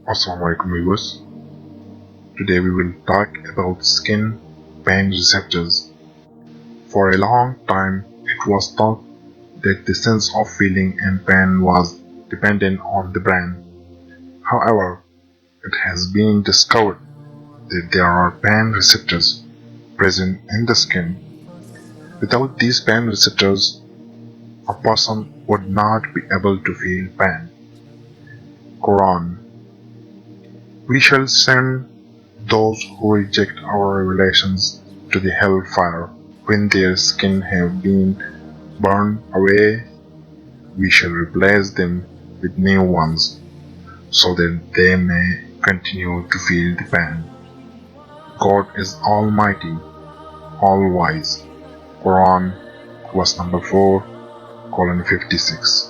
Assalamualaikum viewers. Today we will talk about skin pain receptors. For a long time, it was thought that the sense of feeling and pain was dependent on the brain. However, it has been discovered that there are pain receptors present in the skin. Without these pain receptors, a person would not be able to feel pain. Quran. We shall send those who reject our revelations to the hellfire. When their skin have been burned away, we shall replace them with new ones, so that they may continue to feel the pain. God is Almighty, All-Wise. Quran, verse number 4:56.